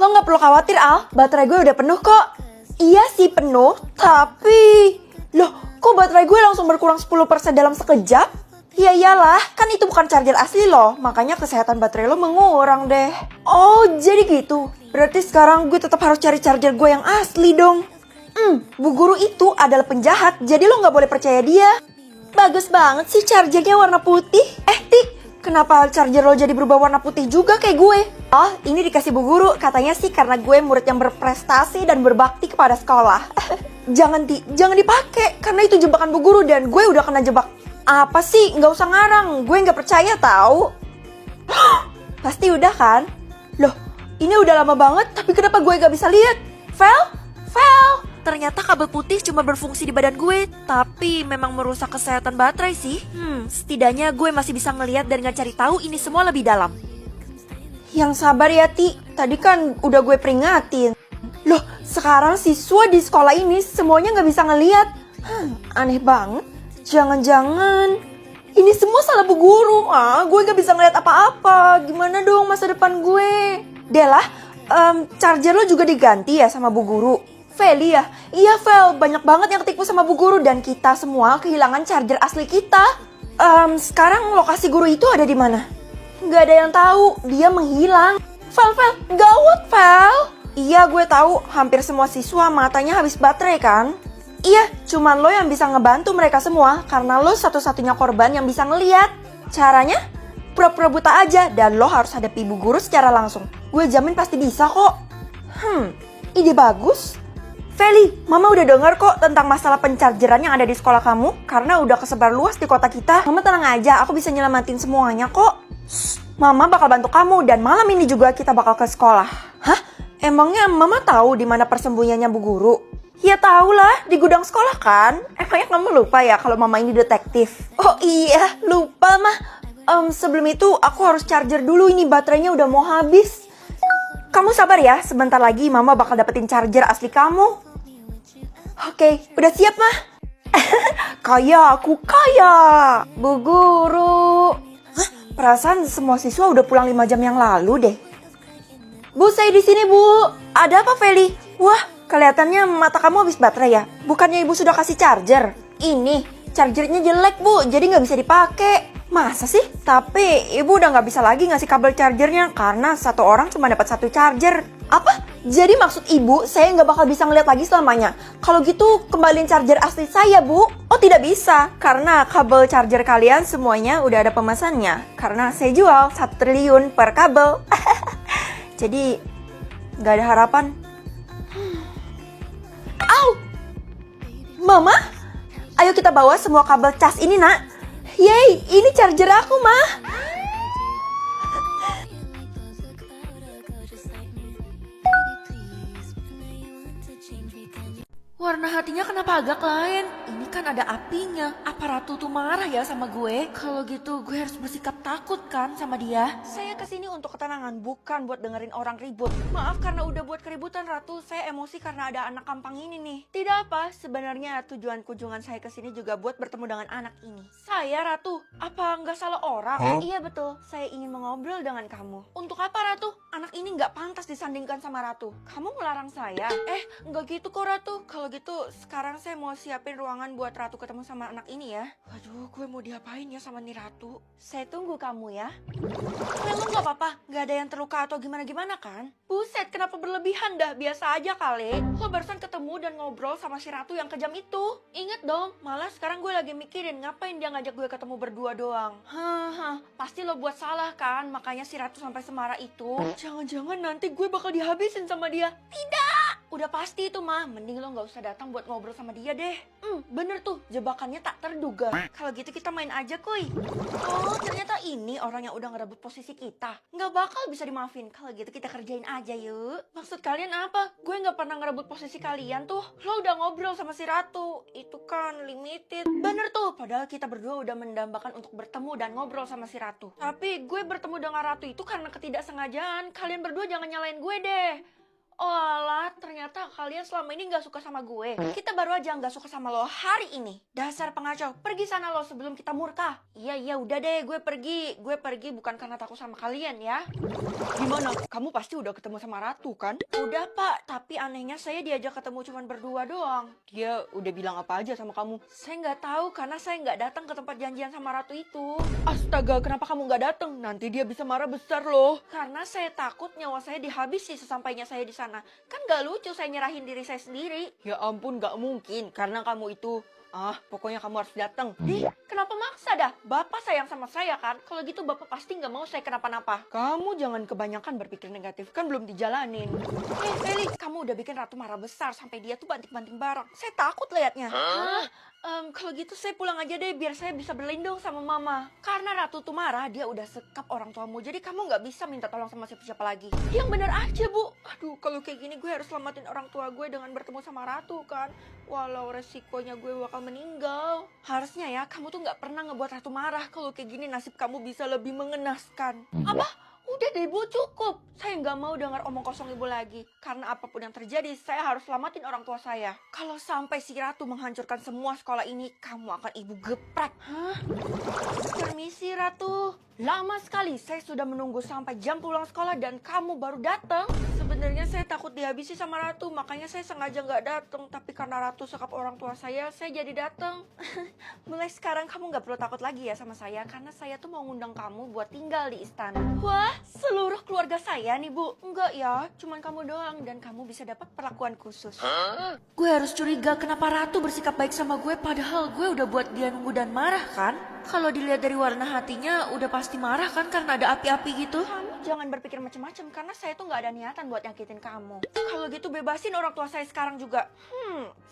Lo nggak perlu khawatir, Al. Baterai gue udah penuh kok. Iya sih penuh, tapi... Loh, kok baterai gue langsung berkurang 10% dalam sekejap? Ya iyalah, kan itu bukan charger asli loh. Makanya kesehatan baterai lo mengurang deh. Oh, jadi gitu. Berarti sekarang gue tetap harus cari charger gue yang asli dong. Bu guru itu adalah penjahat, jadi lo nggak boleh percaya dia. Bagus banget sih chargernya warna putih. Ti, kenapa charger lo jadi berubah warna putih juga kayak gue? Oh, ini dikasih bu guru. Katanya sih karena gue murid yang berprestasi dan berbakti kepada sekolah. Jangan dipakai, karena itu jebakan bu guru dan gue udah kena jebak. Apa sih? Nggak usah ngarang, gue nggak percaya tahu. Pasti udah kan? Loh, ini udah lama banget, tapi kenapa gue nggak bisa lihat? Vel? Ternyata kabel putih cuma berfungsi di badan gue, tapi memang merusak kesehatan baterai sih. Setidaknya gue masih bisa ngelihat dan nggak cari tahu ini semua lebih dalam. Yang sabar ya, Ti. Tadi kan udah gue peringatin. Loh, sekarang siswa di sekolah ini semuanya nggak bisa ngelihat. Aneh banget. Jangan-jangan ini semua salah bu guru. Gue nggak bisa ngelihat apa-apa. Gimana dong masa depan gue? Dela, charger lo juga diganti ya sama bu guru? Feli ya? Iya Vel, banyak banget yang ketipu sama bu guru dan kita semua kehilangan charger asli kita. Sekarang lokasi guru itu ada di mana? Nggak ada yang tahu, dia menghilang. Vel, gawat Vel. Iya gue tahu, hampir semua siswa matanya habis baterai kan? Iya, cuman lo yang bisa ngebantu mereka semua karena lo satu-satunya korban yang bisa ngeliat. Caranya? Pura-pura buta aja dan lo harus hadapi bu guru secara langsung. Gue jamin pasti bisa kok. Ide bagus. Feli, Mama udah dengar kok tentang masalah penchargeran yang ada di sekolah kamu. Karena udah kesebar luas di kota kita. Mama tenang aja, aku bisa nyelamatin semuanya kok. Mama bakal bantu kamu dan malam ini juga kita bakal ke sekolah. Hah? Emangnya Mama tahu di mana persembunyiannya bu guru? Ya tahu lah, di gudang sekolah kan. Emangnya kamu lupa ya kalau Mama ini detektif? Oh iya, lupa mah. Sebelum itu aku harus charger dulu, ini baterainya udah mau habis. Kamu sabar ya, sebentar lagi Mama bakal dapetin charger asli kamu. Oke, udah siap mah? Aku kaya. Bu guru. Hah? Perasaan semua siswa udah pulang 5 jam yang lalu deh. Bu, saya di sini bu. Ada apa Feli? Wah, kelihatannya mata kamu habis baterai ya. Bukannya ibu sudah kasih charger? Ini, chargernya jelek bu, jadi nggak bisa dipakai. Masa sih? Tapi ibu udah nggak bisa lagi ngasih kabel chargernya karena satu orang cuma dapat satu charger. Apa? Jadi maksud ibu saya nggak bakal bisa ngeliat lagi selamanya? Kalau gitu kembaliin charger asli saya bu. Oh tidak bisa, karena kabel charger kalian semuanya udah ada pemesannya. Karena saya jual 1 triliun per kabel. Jadi nggak ada harapan. Au! Mama? Ayo kita bawa semua kabel cas ini nak. Yeay, ini charger aku, Mah. Warna hatinya kenapa agak lain? Ini kan ada apinya. Apa Ratu tuh marah ya sama gue? Kalau gitu gue harus bersikap takut kan sama dia? Saya kesini untuk ketenangan, bukan buat dengerin orang ribut. Maaf karena udah buat keributan Ratu. Saya emosi karena ada anak kampang ini nih. Tidak apa, sebenarnya tujuan kunjungan saya kesini juga buat bertemu dengan anak ini. Saya Ratu, apa nggak salah orang? Iya betul, saya ingin mengobrol dengan kamu. Untuk apa Ratu? Anak ini nggak pantas disandingkan sama Ratu. Kamu melarang saya? Nggak gitu kok Ratu. Kalau gitu sekarang saya mau siapin ruangan buat Ratu ketemu sama anak ini ya. Waduh, gue mau diapain ya sama nih Ratu? Saya tunggu kamu ya. Emang gak apa-apa? Gak ada yang terluka atau gimana-gimana kan? Buset, kenapa berlebihan dah? Biasa aja kali. Lo barusan ketemu dan ngobrol sama si Ratu yang kejam itu. Ingat dong, malah sekarang gue lagi mikirin ngapain dia ngajak gue ketemu berdua doang. Pasti lo buat salah kan? Makanya si Ratu sampai semarah itu. Jangan-jangan nanti gue bakal dihabisin sama dia. Tidak! Udah pasti itu mah, mending lo gak usah datang buat ngobrol sama dia deh. Bener tuh, jebakannya tak terduga. Kalau gitu kita main aja kuy. Oh, ternyata ini orang yang udah ngerebut posisi kita. Gak bakal bisa dimaafin. Kalau gitu kita kerjain aja yuk. Maksud kalian apa? Gue gak pernah ngerebut posisi kalian tuh. Lo udah ngobrol sama si Ratu. Itu kan limited. Bener tuh, padahal kita berdua udah mendambakan untuk bertemu dan ngobrol sama si Ratu. Tapi gue bertemu dengan Ratu itu karena ketidaksengajaan. Kalian berdua jangan nyalain gue deh. Oalah, ternyata kalian selama ini gak suka sama gue. Kita baru aja gak suka sama lo hari ini. Dasar pengacau, pergi sana lo sebelum kita murka. Iya, udah deh, gue pergi. Gue pergi bukan karena takut sama kalian ya. Gimana? Kamu pasti udah ketemu sama Ratu kan? Udah pak, tapi anehnya saya diajak ketemu cuma berdua doang. Dia udah bilang apa aja sama kamu? Saya nggak tahu karena saya nggak datang ke tempat janjian sama Ratu itu. Astaga, kenapa kamu nggak datang? Nanti dia bisa marah besar loh. Karena saya takut nyawa saya dihabisi sesampainya saya di sana. Kan gak lucu saya nyerahin diri saya sendiri. Ya ampun, gak mungkin. Karena kamu itu... pokoknya kamu harus datang. Kenapa maksa dah? Bapak sayang sama saya kan? Kalau gitu bapak pasti gak mau saya kenapa-napa. Kamu jangan kebanyakan berpikir negatif. Kan belum dijalanin. Feli, kamu udah bikin Ratu marah besar. Sampai dia tuh banting-banting barang. Saya takut liatnya. Kalau gitu saya pulang aja deh. Biar saya bisa berlindung sama mama. Karena Ratu tuh marah, dia udah sekap orang tuamu. Jadi kamu gak bisa minta tolong sama siapa-siapa lagi. Yang bener aja bu. Aduh, kalau kayak gini gue harus selamatin orang tua gue dengan bertemu sama Ratu kan. Walau resikonya gue bakal meninggal. Harusnya ya, kamu tuh gak pernah ngebuat Ratu marah. Kalau kayak gini nasib kamu bisa lebih mengenaskan. Apa? Udah deh ibu, cukup. Saya nggak mau dengar omong kosong ibu lagi. Karena apapun yang terjadi, saya harus selamatin orang tua saya. Kalau sampai si Ratu menghancurkan semua sekolah ini, kamu akan ibu geprek. Hah? Permisi Ratu. Lama sekali saya sudah menunggu sampai jam pulang sekolah dan kamu baru datang. Sebenarnya saya takut dihabisi sama Ratu, makanya saya sengaja nggak datang. Tapi karena Ratu sekap orang tua saya jadi datang. Mulai sekarang kamu nggak perlu takut lagi ya sama saya, karena saya tuh mau ngundang kamu buat tinggal di istana. Wah, seluruh keluarga saya nih bu. Enggak ya, cuman kamu doang dan kamu bisa dapat perlakuan khusus. Gue harus curiga kenapa Ratu bersikap baik sama gue, padahal gue udah buat dia nunggu dan marah kan? Kalau dilihat dari warna hatinya udah pasti marah kan karena ada api-api gitu. Kamu jangan berpikir macam-macam karena saya tuh nggak ada niatan buat nyakitin kamu. Kalau gitu bebasin orang tua saya sekarang juga.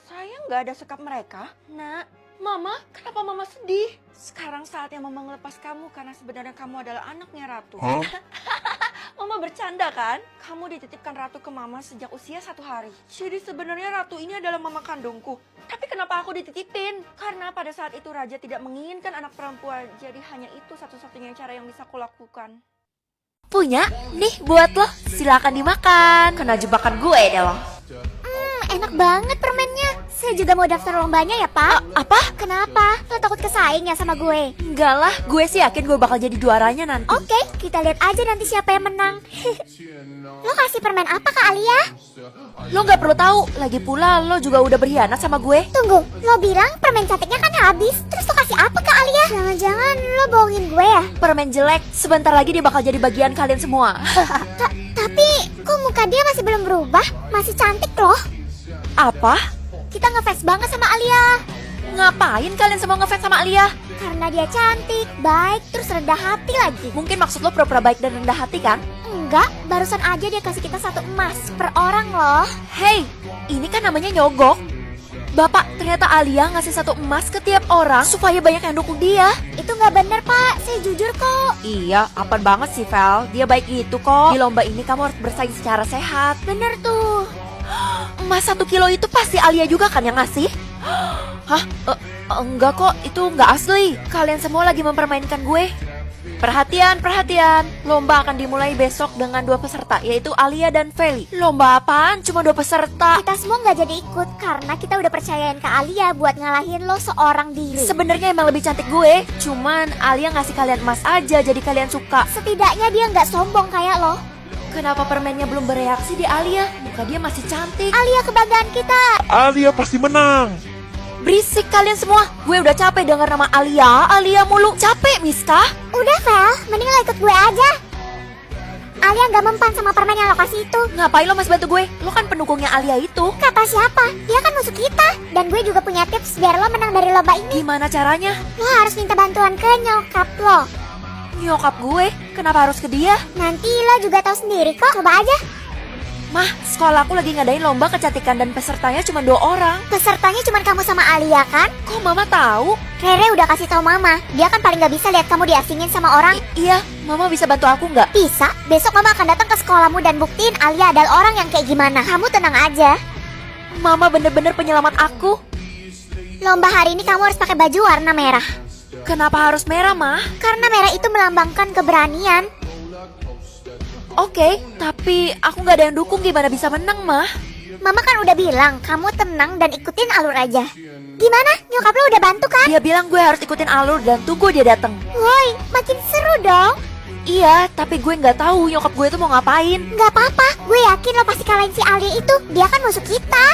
Saya nggak ada sekap mereka. Nak, Mama, kenapa Mama sedih? Sekarang saatnya Mama ngelepas kamu karena sebenarnya kamu adalah anaknya Ratu. Mama bercanda kan? Kamu dititipkan Ratu ke Mama sejak usia 1 hari. Jadi sebenarnya Ratu ini adalah mama kandungku. Tapi kenapa aku dititipin? Karena pada saat itu Raja tidak menginginkan anak perempuan. Jadi hanya itu satu-satunya cara yang bisa aku lakukan. Punya? Nih buat lo. Silakan dimakan. Kena jebakan gue deh lo. Enak banget permennya. Saya juga mau daftar lombanya ya, Pak. Apa? Kenapa? Lo takut kesaing ya sama gue? Enggak lah, gue sih yakin gue bakal jadi juaranya nanti. Oke, kita lihat aja nanti siapa yang menang. Lo kasih permen apa ke Alia? Lo gak perlu tahu. Lagi pula lo juga udah berkhianat sama gue. Tunggu, lo bilang permen cantiknya kan habis. Terus lo kasih apa ke Alia? Jangan-jangan lo bohongin gue ya? Permen jelek, sebentar lagi dia bakal jadi bagian kalian semua. Tapi kok muka dia masih belum berubah? Masih cantik loh. Apa? Kita ngefans banget sama Alia. Ngapain kalian semua ngefans sama Alia? Karena dia cantik, baik, terus rendah hati lagi. Mungkin maksud lo pura-pura baik dan rendah hati kan? Enggak, barusan aja dia kasih kita 1 emas per orang loh. Hei, ini kan namanya nyogok. Bapak, ternyata Alia ngasih 1 emas ke tiap orang supaya banyak yang dukung dia. Itu nggak bener Pak, saya jujur kok. Iya, apaan banget sih Vel? Dia baik itu kok. Di lomba ini kamu harus bersaing secara sehat. Bener tuh. Emas 1 kilo itu pasti Alia juga kan yang ngasih? Hah? Enggak kok, itu enggak asli. Kalian semua lagi mempermainkan gue. Perhatian, perhatian. Lomba akan dimulai besok dengan 2 peserta, yaitu Alia dan Feli. Lomba apaan? Cuma 2 peserta. Kita semua nggak jadi ikut karena kita udah percayain ke Alia buat ngalahin lo seorang diri. Sebenarnya emang lebih cantik gue. Cuman Alia ngasih kalian emas aja, jadi kalian suka. Setidaknya dia nggak sombong kayak lo. Kenapa permennya belum bereaksi di Alia? Muka dia masih cantik. Alia kebanggaan kita. Alia pasti menang. Berisik kalian semua. Gue udah capek dengar nama Alia, Alia mulu. Capek, Miska. Udah, Vel. Mending lo ikut gue aja. Alia nggak mempan sama permen yang lo kasih itu. Ngapain lo mas bantu gue? Lo kan pendukungnya Alia itu. Kata siapa? Dia kan musuh kita. Dan gue juga punya tips biar lo menang dari lomba ini. Gimana caranya? Lo harus minta bantuan ke nyokap lo. Nyokap gue? Kenapa harus ke dia? Nanti lo juga tahu sendiri kok. Coba aja. Mah, sekolah aku lagi ngadain lomba kecantikan dan pesertanya cuma 2 orang. Pesertanya cuma kamu sama Alia kan? Kok mama tahu? Rere udah kasih tahu mama. Dia kan paling gak bisa lihat kamu diasingin sama orang. Iya, mama bisa bantu aku nggak? Bisa. Besok mama akan datang ke sekolahmu dan buktiin Alia adalah orang yang kayak gimana. Kamu tenang aja. Mama bener-bener penyelamat aku. Lomba hari ini kamu harus pakai baju warna merah. Kenapa harus merah, Mah? Karena merah itu melambangkan keberanian. Oke, tapi aku nggak ada yang dukung, gimana bisa menang, Mah? Mama kan udah bilang, kamu tenang dan ikutin alur aja. Gimana? Nyokap lo udah bantu kan? Dia bilang gue harus ikutin alur dan tunggu dia datang. Woi, makin seru dong. Iya, tapi gue nggak tahu nyokap gue tuh mau ngapain. Gak apa-apa, gue yakin lo pasti kalahin si Alia itu. Dia kan musuh kita.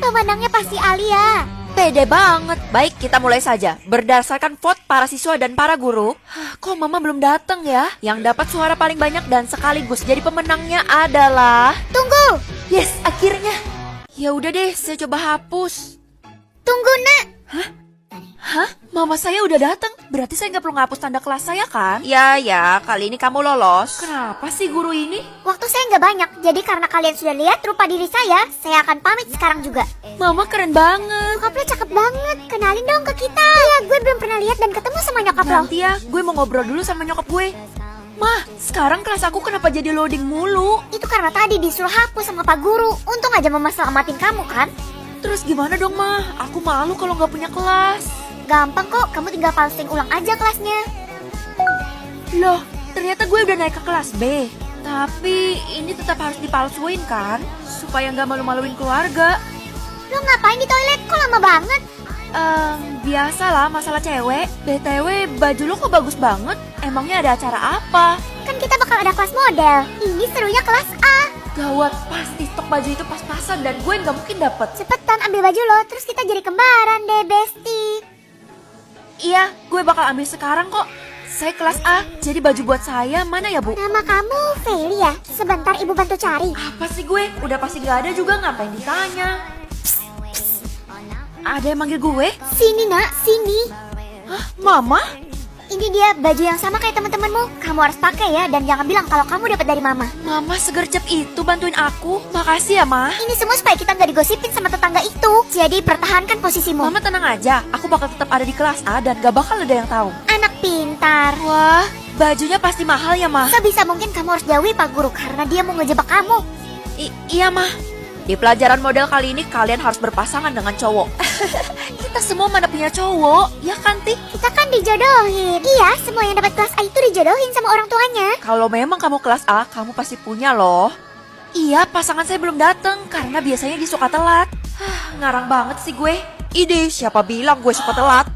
Pemenangnya pasti Alia. Pede banget. Baik, kita mulai saja. Berdasarkan vote para siswa dan para guru, kok Mama belum datang ya? Yang dapat suara paling banyak dan sekaligus jadi pemenangnya adalah... Tunggu, Yes, akhirnya. Ya udah deh, saya coba hapus. tunggu nak. Hah? Mama saya udah datang. Berarti saya nggak perlu ngapus tanda kelas saya kan? Ya, kali ini kamu lolos. Kenapa sih guru ini? Waktu saya nggak banyak, jadi karena kalian sudah lihat rupa diri saya akan pamit sekarang juga. Mama keren banget. Nyokap lo cakep banget, kenalin dong ke kita. Iya, gue belum pernah lihat dan ketemu sama nyokap lo. Nanti ya, gue mau ngobrol dulu sama nyokap gue. Mah, sekarang kelas aku kenapa jadi loading mulu? Itu karena tadi disuruh hapus sama Pak Guru. Untung aja Mama selamatin kamu kan. Terus gimana dong, Mah? Aku malu kalau nggak punya kelas. Gampang kok, kamu tinggal posting ulang aja kelasnya. Loh, ternyata gue udah naik ke kelas B. Tapi ini tetap harus dipalsuin kan? Supaya nggak malu-maluin keluarga. Lo ngapain di toilet? Kok lama banget? Biasalah masalah cewek. BTW, baju lo kok bagus banget? Emangnya ada acara apa? Kan kita bakal ada kelas model. Ini serunya kelas A. Gawat, pasti stok baju itu pas-pasan dan gue nggak mungkin dapet. Cepetan ambil baju lo, terus kita jadi kembaran deh, bestie. Iya, gue bakal ambil sekarang kok. Saya kelas A, jadi baju buat saya mana ya, Bu? Nama kamu Feli ya? Sebentar ibu bantu cari. Apa sih gue? Udah pasti gak ada juga, ngapain ditanya? Ada yang manggil gue? Sini nak, sini. Hah, Mama? Ini dia baju yang sama kayak teman-temanmu. Kamu harus pakai ya, dan jangan bilang kalau kamu dapat dari Mama. Mama segercep itu bantuin aku. Makasih ya, Ma. Ini semua supaya kita nggak digosipin sama tetangga itu. Jadi pertahankan posisimu. Mama tenang aja, aku bakal tetap ada di kelas A dan gak bakal ada yang tahu. Anak pintar. Wah, bajunya pasti mahal ya, Ma? Sebisa mungkin kamu harus jauhi Pak Guru karena dia mau ngejebak kamu. Iya, Ma. Di pelajaran model kali ini kalian harus berpasangan dengan cowok. Kita semua mana punya cowok, ya kan, Ti? Kita kan dijodohin. Iya, semua yang dapat kelas A itu dijodohin sama orang tuanya. Kalau memang kamu kelas A, kamu pasti punya loh. Iya, pasangan saya belum datang karena biasanya dia suka telat. Ngarang banget sih gue. Ide, siapa bilang gue suka telat?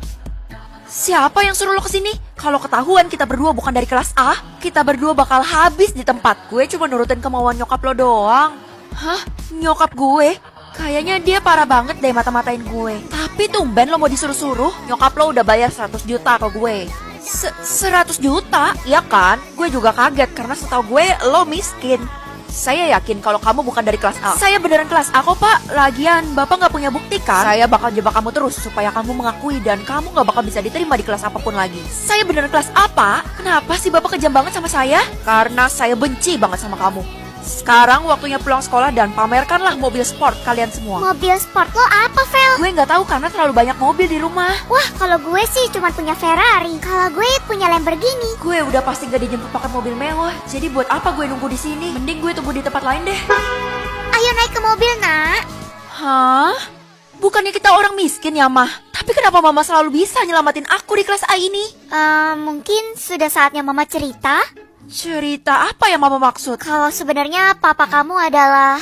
Siapa yang suruh lo kesini? Kalau ketahuan kita berdua bukan dari kelas A, kita berdua bakal habis di tempat. Gue cuma nurutin kemauan nyokap lo doang. Hah? Nyokap gue? Kayaknya dia parah banget deh mata-matain gue. Tapi tumben lo mau disuruh-suruh. Nyokap lo udah bayar 100 juta ke gue. 100 juta? Iya kan? Gue juga kaget karena setahu gue lo miskin. Saya yakin kalau kamu bukan dari kelas A. Saya beneran kelas A kok, Pak. Lagian, Bapak nggak punya bukti kan? Saya bakal jebak kamu terus supaya kamu mengakui dan kamu nggak bakal bisa diterima di kelas apapun lagi. Saya beneran kelas A, Pak. Kenapa sih Bapak kejam banget sama saya? Karena saya benci banget sama kamu. Sekarang waktunya pulang sekolah dan pamerkanlah mobil sport kalian semua. Mobil sport lo apa, Vel? Gue nggak tahu karena terlalu banyak mobil di rumah. Wah, kalau gue sih cuma punya Ferrari. Kalau gue punya Lamborghini. Gue udah pasti gak dijemput pakai mobil mewah. Jadi buat apa gue nunggu di sini? Mending gue tunggu di tempat lain deh. Ayo naik ke mobil, nak. Hah? Bukannya kita orang miskin ya, Mah? Tapi kenapa Mama selalu bisa nyelamatin aku di kelas A ini? Mungkin sudah saatnya Mama cerita. Cerita apa yang Mama maksud? Kalau sebenarnya papa kamu adalah